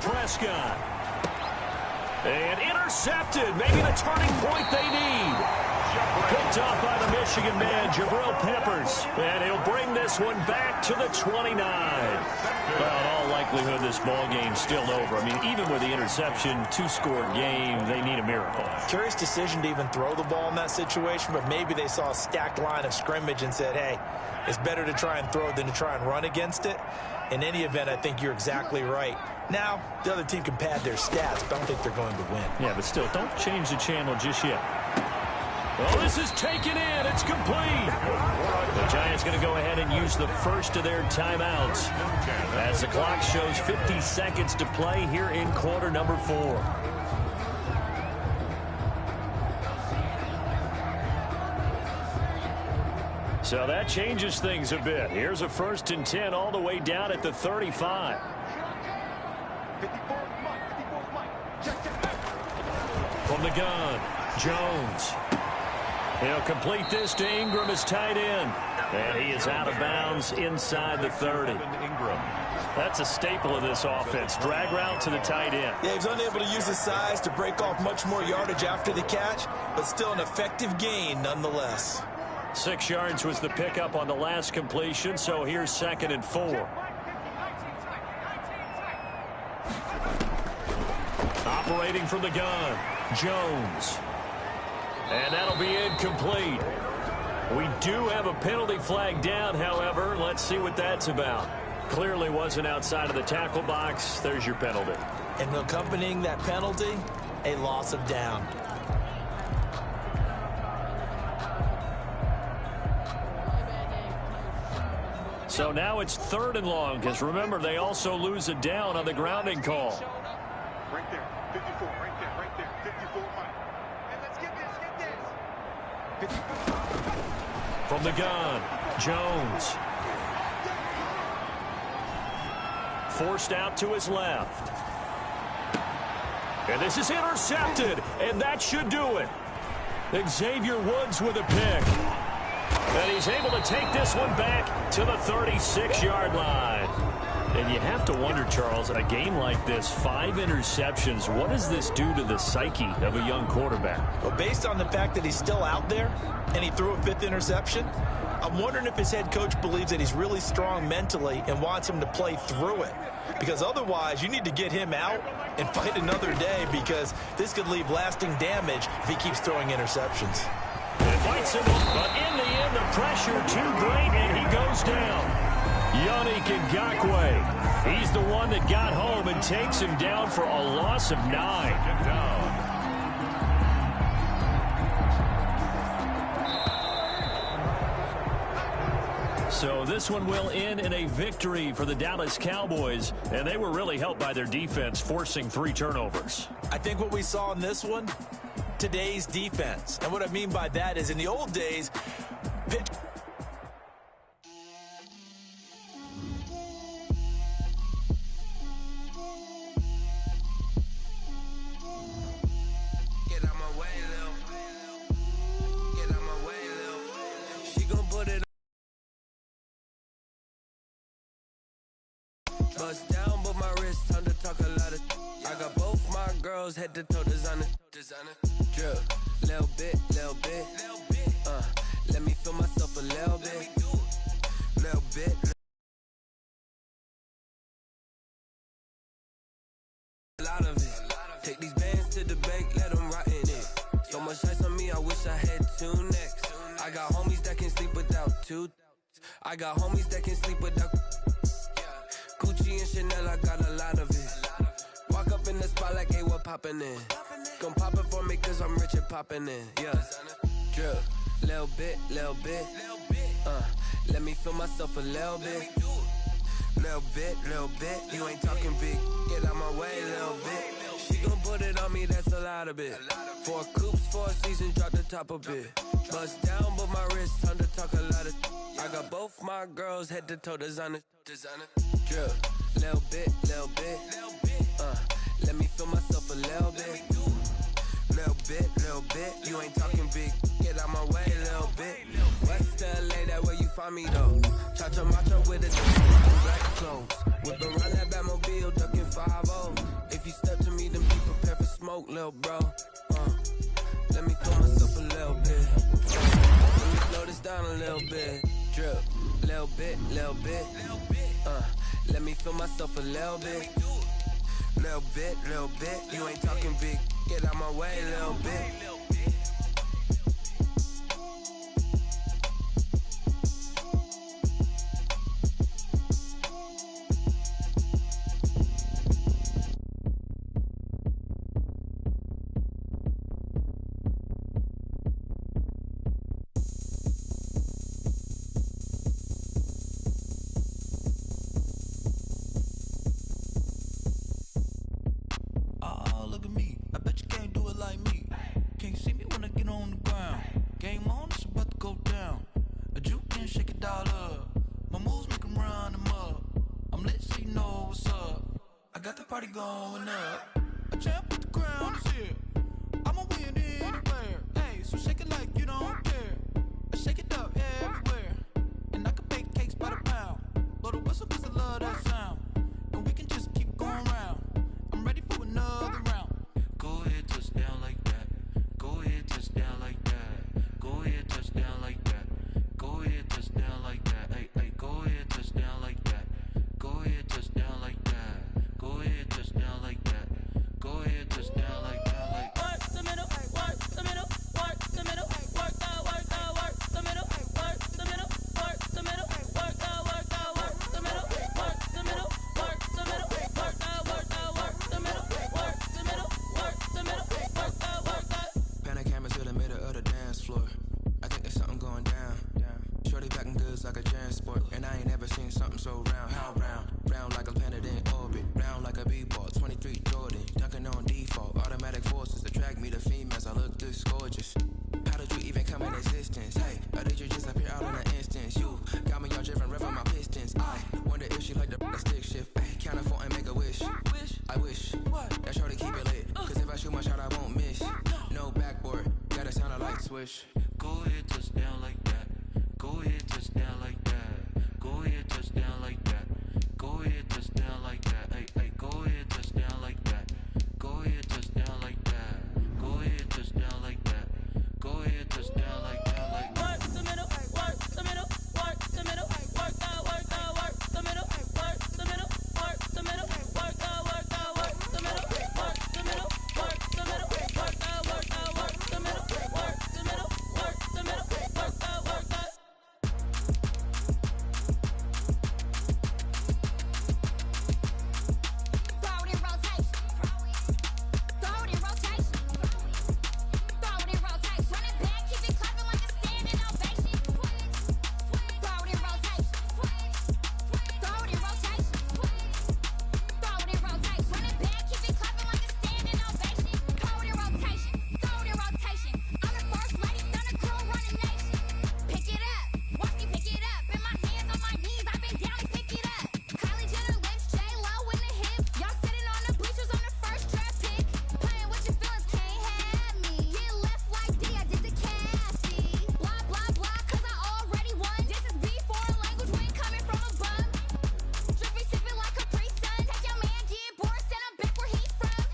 Prescott. And intercepted. Maybe the turning point they need. Picked off by the Michigan man, Jabril Peppers. And he'll bring this one back to the 29. Well, in all likelihood, this ball game's still over. I mean, even with the interception, 2-score game, they need a miracle. Curious decision to even throw the ball in that situation, but maybe they saw a stacked line of scrimmage and said, hey, it's better to try and throw than to try and run against it. In any event, I think you're exactly right. Now, the other team can pad their stats, but I don't think they're going to win. Yeah, but still, don't change the channel just yet. Well, this is taken in. It's complete. The Giants going to go ahead and use the first of their timeouts as the clock shows 50 seconds to play here in quarter number 4. So that changes things a bit. Here's a 1st and 10 all the way down at the 35. From the gun, Jones. He'll complete this to Ingram as tight end. And he is out of bounds inside the 30. That's a staple of this offense. Drag route to the tight end. Yeah, he's unable to use his size to break off much more yardage after the catch, but still an effective gain nonetheless. 6 yards was the pickup on the last completion, so here's 2nd and 4. Operating from the gun, Jones. And that'll be incomplete. We do have a penalty flag down, however. Let's see what that's about. Clearly wasn't outside of the tackle box. There's your penalty. And accompanying that penalty, a loss of down. So now it's 3rd and long, because remember, they also lose it down on the grounding call. Right there, 54, right there, 54 Mike. And let's get this. From the gun, Jones. Forced out to his left. And this is intercepted, and that should do it. Xavier Woods with a pick. And he's able to take this one back to the 36-yard line. And you have to wonder, Charles, a game like this, 5 interceptions, what does this do to the psyche of a young quarterback? Well, based on the fact that he's still out there and he threw a 5th interception, I'm wondering if his head coach believes that he's really strong mentally and wants him to play through it. Because otherwise, you need to get him out and fight another day, because this could leave lasting damage if he keeps throwing interceptions. It fights him, but in the end, the pressure too great, and he goes down. Yannick Ngakoue, he's the one that got home and takes him down for a loss of 9. So this one will end in a victory for the Dallas Cowboys, and they were really helped by their defense, forcing 3 turnovers. I think what we saw in this one, today's defense. And what I mean by that is, in the old days, pitch. Get out my way, Lil. Get out my way, Lil. She gon' put it. Bust down, but my wrist, time to talk a lot of. I got both my girls head to toe designer. Drip, little bit. Let me feel myself a little bit. Little bit. A lot of it. Take these bands to the bank, let them rot in it. So much ice on me, I wish I had 2 necks. I got homies that can sleep without 2. I got homies that can sleep without. Gucci and Chanel, I got a lot of it. Walk up in the spot like, hey, what poppin' in? Gon' pop it for me cause I'm rich and poppin' in. Yeah. Drip, little bit. Let me feel myself a little bit. Little bit. You ain't talking big. Get out my way, little bit. She gon' put it on me, that's a lot of it. 4 coops, 4 seasons, drop the top a bit. Bust down, but my wrist, time to talk a lot of. I got both my girls head to toe designer. Drip, little bit. Let me feel myself a little bit. Little bit. You ain't talking big. Get out my way, little bit. West LA, that where you find me though. Cha-cha macha with a black clothes. Whip around that Batmobile, ducking 5-0. If you step to me, then be prepared for smoke, little bro. Let me feel myself a little bit. Let me slow this down a little bit. Drip, little bit. Let me feel myself a little bit. Little bit. You ain't talking big. Get out my way, little bit. Going up, a champ with the crown is here. I'ma win anywhere. Hey, so shake it like you don't care. Shake it up everywhere. And I can bake cakes by the pound. Blow the whistle cause I love that sound. And we can just keep going round. I'm ready for another round. Go ahead, touch down like that. Go ahead, touch down like that. Go ahead, touch down like that. Go ahead, touch down like that. Hey, go ahead, touch down like that. Go ahead, touch down like that. Go ahead, touch down like that. Go ahead, touch down like that. Work the middle, work the middle, work the middle, work the middle, work the middle, work the middle, work the middle, work the middle, work the middle, work the middle, work the middle. Pan a camera to the middle of the dance floor. I think there's something going down. Shorty backing goods like a transport. court, and I ain't never seen something so round. How round? Round like a planet in orbit, round like a b-ball. 23 Jordan, dunking on default. Automatic forces attract me to females. I look this gorgeous. How did you even come in existence? Hey, or did you just appear out in an instance? You got me all different, revving my pistons. I wonder if she like the stick shift. Hey, count for and make a wish. I wish that shorty keep it lit. Cause if I shoot my shot, I won't miss. No backboard, gotta sound like swish. Go ahead, touch down like that. Go ahead, touch down like that. Go ahead, touch down like that. Go ahead, touch down like that. Hey, hey, go ahead, touch down like that. Go ahead, touch down like that. Go ahead, touch down like that. Go ahead, touch down like that. Like work the middle, work the middle, work the middle, work the middle, work the middle, work the middle, work the middle, work the middle, work the middle, work the middle, work the middle, work the middle, work the middle, work the middle, work the work the. Throw it in rotation. Throw it in rotation. Throw it in rotation. Run it back, keep it clapping like a standing ovation. Throw it in rotation. Throw it in rotation. Throw it in rotation. Run it back, keep it clapping like a standing ovation. Throw it in rotation. Throw it in rotation. I'm the first lady, stunner crew, running nation. Pick it up, watch me pick it up. In my hands, on my knees, I've been down and pick it up. Kylie Jenner lips, J-Lo in the hips. Y'all sitting on the bleachers on the first draft pick. Playing with your feelings, can't have me. Get left like D, I did the Cassie. Blah, blah, blah, cause I already won. This is B, foreign language, we ain't coming from a bum. Drippy, sipping like Capri Sun. Take your man, get bored, send him back where he's from.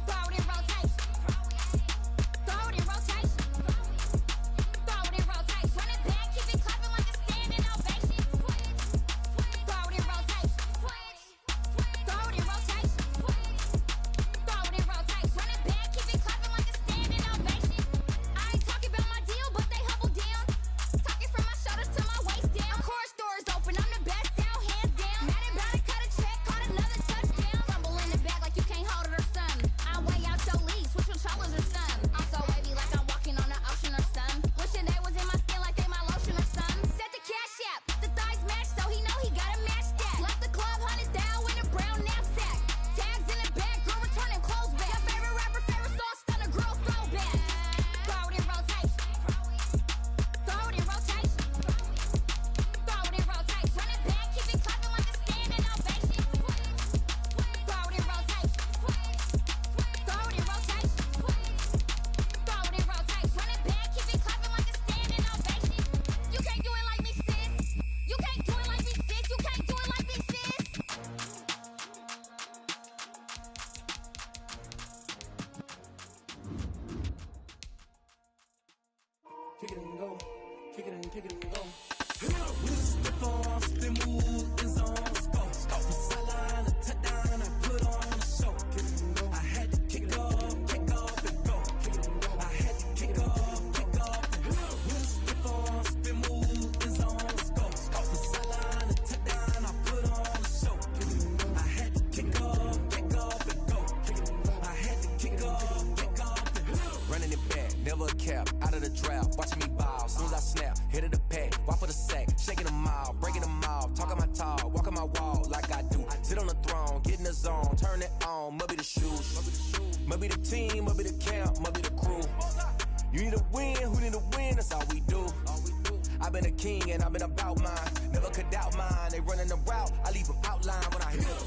Throw it in rotation. Throw it in rotation. Throw it in rotation. Run it back, keep it clapping like a standing ovation. Throw it in rotation. Throw it in rotation. Throw it in rotation. Run it back, keep it clapping like a standing ovation. I ain't talking about my deal, but they humble down. Talking from my shoulders to my waist down. Core stores open, I'm the best out, hands down. Mad about it, cut a check, caught another touchdown. Fumble in the bag like you can't hold it or something. I weigh out your league, switch controllers or something. I'm so wavy like I'm walking on the ocean or something. Wishing they was in my skin like they my lotion or something. Set the cash app, the thighs match, so he know he gotta match that. Left the club, $100,000 in a brown knapsack. Tags in the bag, girl returning clothes back. Your favorite rapper, favorite song, stunner, girl throwback. Throw it in rotation. Throw it in rotation. Throw it in rotation. Run it back, keep it clapping like a standing ovation. Throw it in rotation. Throw it in rotation. Throw it in rotation. Run it back, keep it clapping like a standing ovation. You can't do it like me, sis. You can't do it like me, sis. You can't do it like me, sis. Kick it and go. Kick it and kick it and go. Running it back, never a cap, out of the draft, watching me ball. Soon as I snap, hit of the pack, walk for the sack, shaking them all, breaking them off, talking my talk, walking my wall like I do. Sit on the throne, get in the zone, turn it on, must be the shoes, must be the team, must be the camp, must be the crew. You need a win, who need a win, that's all we do. I've been a king and I've been about mine, never could doubt mine. They running the route, I leave them outline when I hit them.